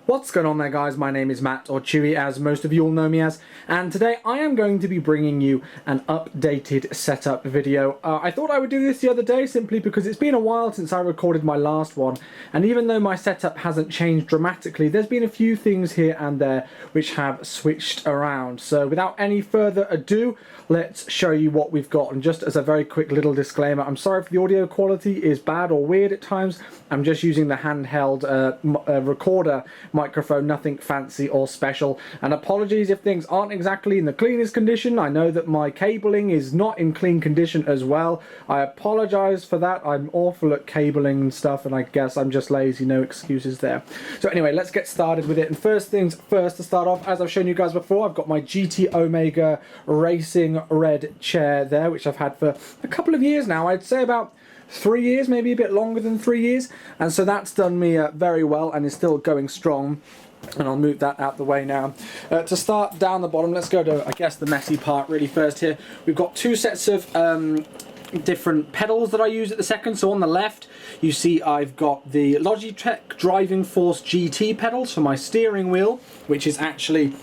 What's going on there, guys? My name is Matt, or Chewy as most of you all know me as, and today I am going to be bringing you an updated setup video. I thought I would do this the other day simply because it's been a while since I recorded my last one, and even though my setup hasn't changed dramatically, there's been a few things here and there which have switched around. So without any further ado, let's show you what we've got. And just as a very quick little disclaimer, I'm sorry if the audio quality is bad or weird at times. I'm just using the handheld recorder microphone, nothing fancy or special, and apologies if things aren't exactly in the cleanest condition. I know that my cabling is not in clean condition as well. I apologize for that. I'm awful at cabling and stuff, and I guess I'm just lazy, no excuses there. So anyway, let's get started with it. And first things first, to start off, as I've shown you guys before, I've got my GT Omega Racing red chair there, which I've had for a couple of years now. I'd say about 3 years, maybe a bit longer than 3 years, and so that's done me very well and is still going strong. And I'll move that out the way now. To start down the bottom, let's go to, I guess, the messy part really first here. We've got two sets of different pedals that I use at the second. So on the left, you see I've got the Logitech Driving Force GT pedals for my steering wheel, which is actually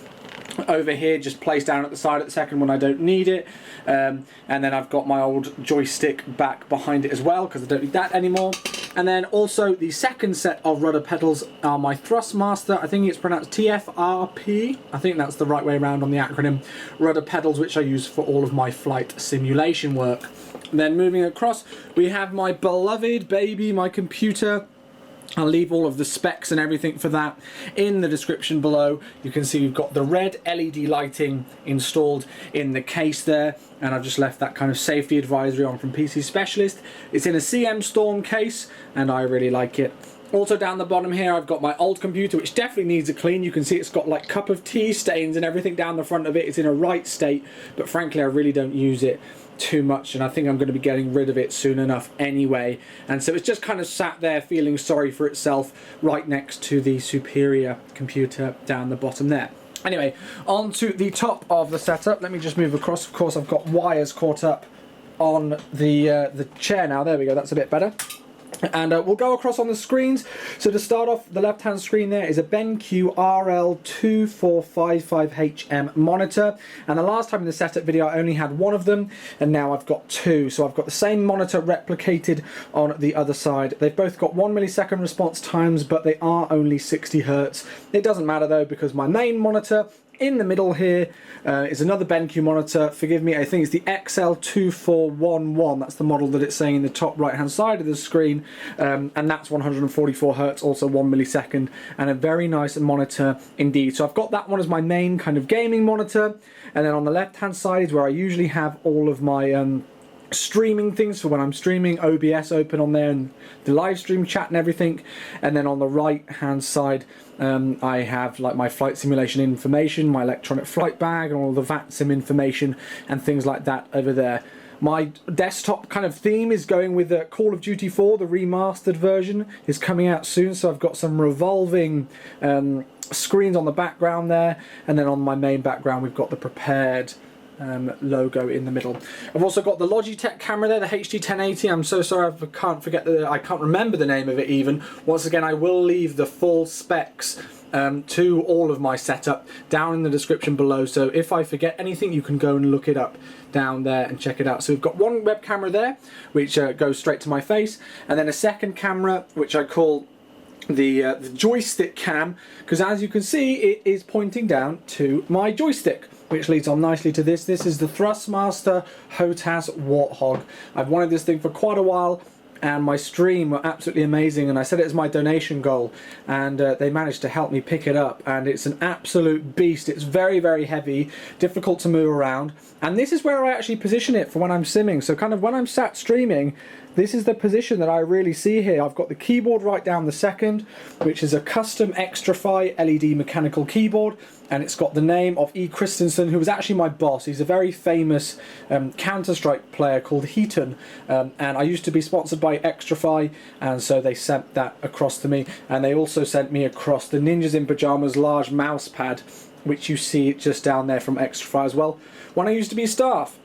over here, just placed down at the side at the second when I don't need it. And then I've got my old joystick back behind it as well, because I don't need that anymore. And then also the second set of rudder pedals are my Thrustmaster, I think it's pronounced TFRP, I think that's the right way around on the acronym, rudder pedals, which I use for all of my flight simulation work. And then moving across, we have my beloved baby, my computer. I'll leave all of the specs and everything for that in the description below. You can see we've got the red LED lighting installed in the case there, and I've just left that kind of safety advisory on from PC Specialist. It's in a CM Storm case, and I really like it. Also down the bottom here, I've got my old computer, which definitely needs a clean. You can see it's got like cup of tea stains and everything down the front of it. It's in a right state, but frankly I really don't use it too much, and I think I'm going to be getting rid of it soon enough anyway. And so it's just kind of sat there feeling sorry for itself right next to the superior computer down the bottom there. Anyway, on to the top of the setup. Let me just move across. Of course, I've got wires caught up on the chair now. There we go, that's a bit better. And we'll go across on the screens. So to start off, the left hand screen there is a BenQ RL2455HM monitor, and the last time in the setup video I only had one of them, and now I've got two. So I've got the same monitor replicated on the other side. They've both got 1 millisecond response times, but they are only 60 Hz. It doesn't matter though, because my main monitor in the middle here is another BenQ monitor. Forgive me, I think it's the XL2411. That's the model that it's saying in the top right hand side of the screen, and that's 144 Hz, also 1 millisecond, and a very nice monitor indeed. So I've got that one as my main kind of gaming monitor, and then on the left hand side is where I usually have all of my streaming things for when I'm streaming, OBS open on there and the live stream chat and everything. And then on the right hand side I have like my flight simulation information, my electronic flight bag, and all the VIII information and things like that over there. My desktop kind of theme is going with Call of Duty 4, the remastered version is coming out soon, so I've got some revolving screens on the background there, and then on my main background we've got the prepared logo in the middle. I've also got the Logitech camera there, the HD1080. I'm so sorry I can't remember the name of it even. Once again, I will leave the full specs to all of my setup down in the description below, so if I forget anything you can go and look it up down there and check it out. So we've got one web camera there which goes straight to my face, and then a second camera which I call the joystick cam, because as you can see it is pointing down to my joystick, which leads on nicely to this. This is the Thrustmaster HOTAS Warthog. I've wanted this thing for quite a while, and my stream were absolutely amazing, and I set it as my donation goal, and they managed to help me pick it up, and it's an absolute beast. It's very, very heavy, difficult to move around, and this is where I actually position it for when I'm simming. So kind of when I'm sat streaming, this is the position that I really see here. I've got the keyboard right down the second, which is a custom Xtrfy LED mechanical keyboard, and it's got the name of E. Christensen, who was actually my boss. He's a very famous Counter-Strike player called Heaton, and I used to be sponsored by Xtrfy, and so they sent that across to me, and they also sent me across the Ninjas in Pyjamas large mouse pad, which you see just down there from Xtrfy as well, when I used to be staff.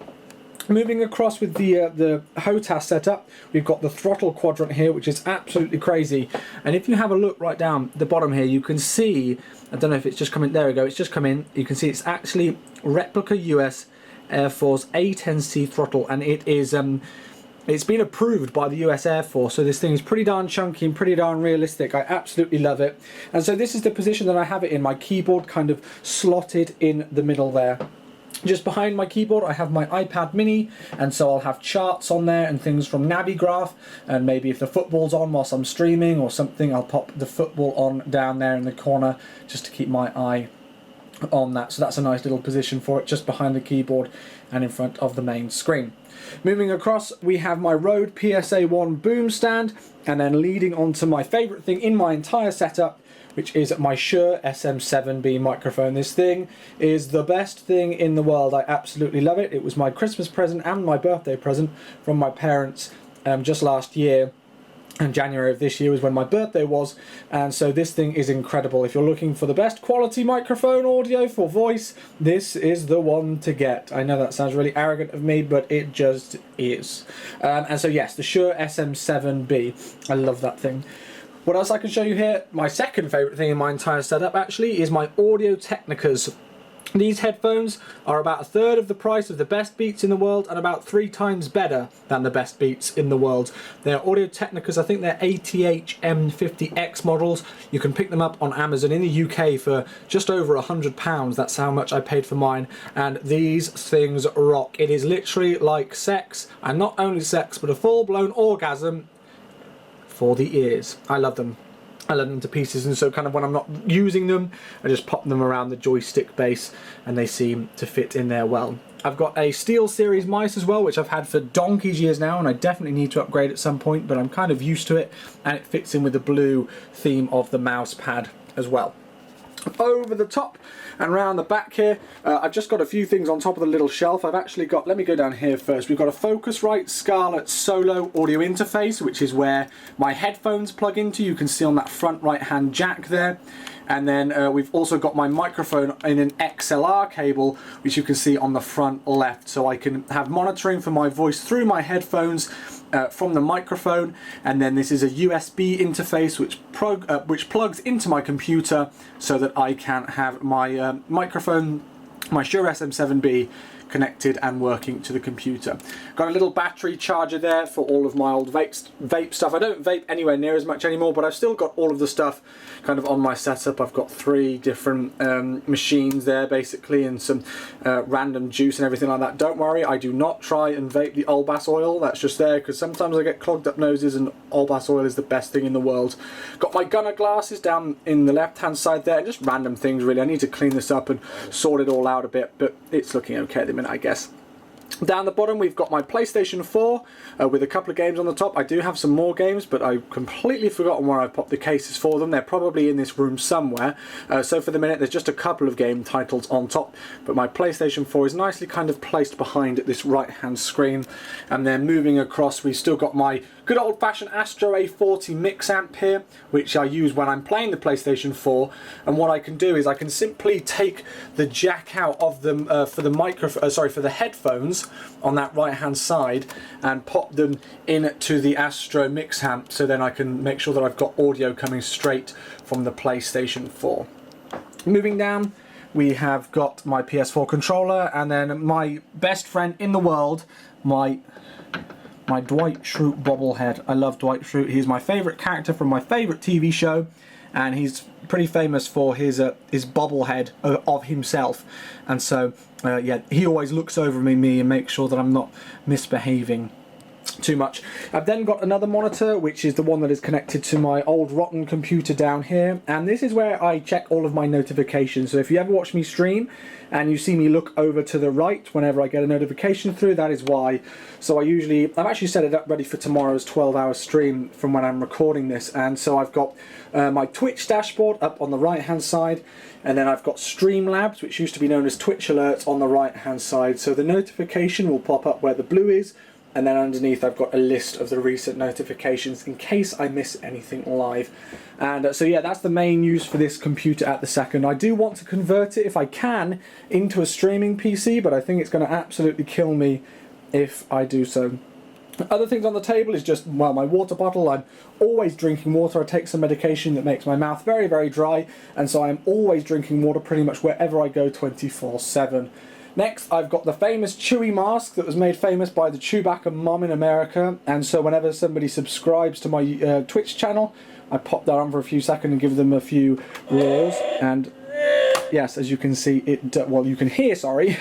Moving across with the HOTAS setup, we've got the throttle quadrant here, which is absolutely crazy. And if you have a look right down the bottom here, you can see, I don't know if it's just come in, there we go, it's just come in. You can see it's actually replica US Air Force A10C throttle, and it is it's been approved by the US Air Force, so this thing is pretty darn chunky and pretty darn realistic. I absolutely love it. And so this is the position that I have it in, my keyboard kind of slotted in the middle there. Just behind my keyboard I have my iPad mini, and so I'll have charts on there and things from Navigraph, and maybe if the football's on whilst I'm streaming or something, I'll pop the football on down there in the corner just to keep my eye on that. So that's a nice little position for it, just behind the keyboard and in front of the main screen. Moving across, we have my Rode PSA-1 boom stand, and then leading on to my favourite thing in my entire setup, which is my Shure SM7B microphone. This thing is the best thing in the world. I absolutely love it. It was my Christmas present and my birthday present from my parents just last year. And January of this year was when my birthday was, and so this thing is incredible. If you're looking for the best quality microphone audio for voice, this is the one to get. I know that sounds really arrogant of me, but it just is. And so yes, the Shure SM7B, I love that thing. What else I can show you here? My second favourite thing in my entire setup actually is my Audio-Technicas. These headphones are about a third of the price of the best Beats in the world and about 3 times better than the best Beats in the world. They're Audio-Technicas, I think they're ATH M50X models. You can pick them up on Amazon in the UK for just over £100. That's how much I paid for mine, and these things rock. It is literally like sex, and not only sex but a full-blown orgasm for the ears. I love them. I love them to pieces, and so kind of when I'm not using them, I just pop them around the joystick base and they seem to fit in there well. I've got a SteelSeries mice as well, which I've had for donkey's years now, and I definitely need to upgrade at some point, but I'm kind of used to it, and it fits in with the blue theme of the mouse pad as well. Over the top and around the back here, I've just got a few things on top of the little shelf. I've actually got, let me go down here first, we've got a Focusrite Scarlett Solo audio interface, which is where my headphones plug into. You can see on that front right hand jack there. And then we've also got my microphone in an XLR cable, which you can see on the front left, so I can have monitoring for my voice through my headphones from the microphone. And then this is a USB interface which plugs into my computer so that I can have my microphone, my Shure SM7B, connected and working to the computer. Got a little battery charger there for all of my old vape stuff. I don't vape anywhere near as much anymore, but I've still got all of the stuff kind of on my setup. I've got 3 different machines there basically, and some random juice and everything like that. Don't worry, I do not try and vape the Olbas oil. That's just there because sometimes I get clogged up noses, and Olbas oil is the best thing in the world. Got my Gunner glasses down in the left hand side there, and just random things really. I need to clean this up and sort it all out a bit, but it's looking okay at the minute, I guess. Down the bottom we've got my PlayStation 4 with a couple of games on the top. I do have some more games, but I've completely forgotten where I popped the cases for them. They're probably in this room somewhere. So for the minute there's just a couple of game titles on top, but my PlayStation 4 is nicely kind of placed behind this right hand screen. And then moving across, we've still got my good old-fashioned Astro A40 mix amp here, which I use when I'm playing the PlayStation 4. And what I can do is I can simply take the jack out of them for the headphones on that right-hand side and pop them into the Astro mix amp, so then I can make sure that I've got audio coming straight from the PlayStation 4. Moving down, we have got my PS4 controller, and then my best friend in the world, my Dwight Schrute bobblehead. I love Dwight Schrute. He's my favourite character from my favourite TV show, and he's pretty famous for his bobblehead of himself. And so, yeah, he always looks over me and makes sure that I'm not misbehaving too much. I've then got another monitor, which is the one that is connected to my old rotten computer down here, and this is where I check all of my notifications. So if you ever watch me stream and you see me look over to the right whenever I get a notification through, that is why. So I've actually set it up ready for tomorrow's 12-hour stream from when I'm recording this, and so I've got my Twitch dashboard up on the right hand side, and then I've got Streamlabs, which used to be known as Twitch Alerts, on the right hand side. So the notification will pop up where the blue is, and then underneath I've got a list of the recent notifications in case I miss anything live. And so yeah, that's the main use for this computer at the second. I do want to convert it, if I can, into a streaming PC, but I think it's going to absolutely kill me if I do so. Other things on the table is just, well, my water bottle. I'm always drinking water. I take some medication that makes my mouth very, very dry, and so I'm always drinking water pretty much wherever I go 24/7. Next, I've got the famous Chewy mask that was made famous by the Chewbacca mom in America, and so whenever somebody subscribes to my Twitch channel, I pop that on for a few seconds and give them a few roars, and yes, as you can see, you can hear, sorry,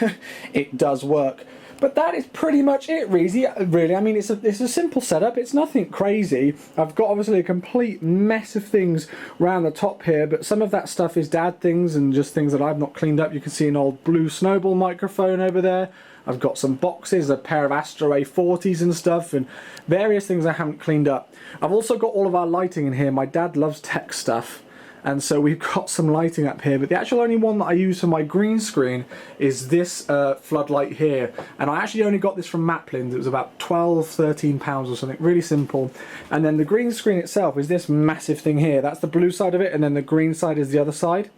it does work. But that is pretty much it, really. I mean, it's a simple setup. It's nothing crazy. I've got obviously a complete mess of things around the top here, but some of that stuff is dad things and just things that I've not cleaned up. You can see an old blue Snowball microphone over there. I've got some boxes, a pair of Astro A40s and stuff, and various things I haven't cleaned up. I've also got all of our lighting in here. My dad loves tech stuff, and so we've got some lighting up here, but the actual only one that I use for my green screen is this floodlight here, and I actually only got this from Maplin. It was about £12–13 or something, really simple. And then the green screen itself is this massive thing here. That's the blue side of it, and then the green side is the other side.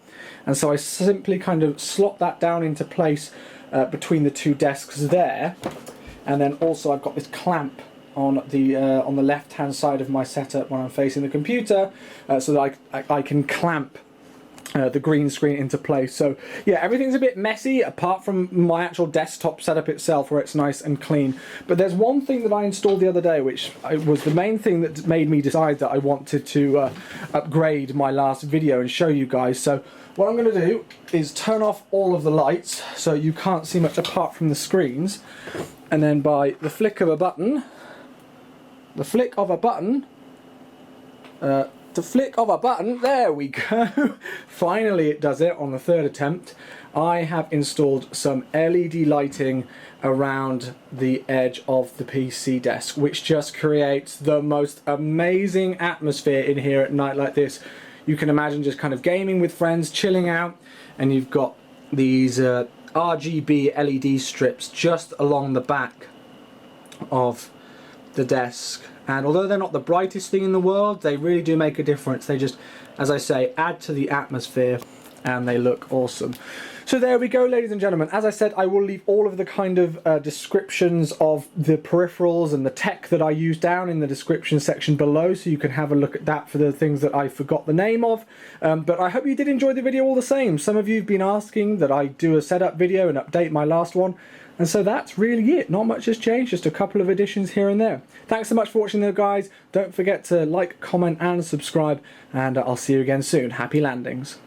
And so I simply kind of slot that down into place between the two desks there. And then also I've got this clamp on the left hand side of my setup when I'm facing the computer, so that I can clamp the green screen into place. So yeah, everything's a bit messy apart from my actual desktop setup itself, where it's nice and clean. But there's one thing that I installed the other day which was the main thing that made me decide that I wanted to upgrade my last video and show you guys. So what I'm going to do is turn off all of the lights so you can't see much apart from the screens, and then by the flick of a button, there we go. Finally it does it on the third attempt. I have installed some LED lighting around the edge of the PC desk, which just creates the most amazing atmosphere in here at night like this. You can imagine just kind of gaming with friends, chilling out, and you've got these RGB LED strips just along the back of the desk, and although they're not the brightest thing in the world, they really do make a difference. They just, as I say, add to the atmosphere, and they look awesome. So there we go, ladies and gentlemen. As I said, I will leave all of the kind of descriptions of the peripherals and the tech that I use down in the description section below, so you can have a look at that for the things that I forgot the name of. But I hope you did enjoy the video all the same. Some of you have been asking that I do a setup video and update my last one. And so that's really it. Not much has changed, just a couple of additions here and there. Thanks so much for watching though, guys. Don't forget to like, comment and subscribe, and I'll see you again soon. Happy landings.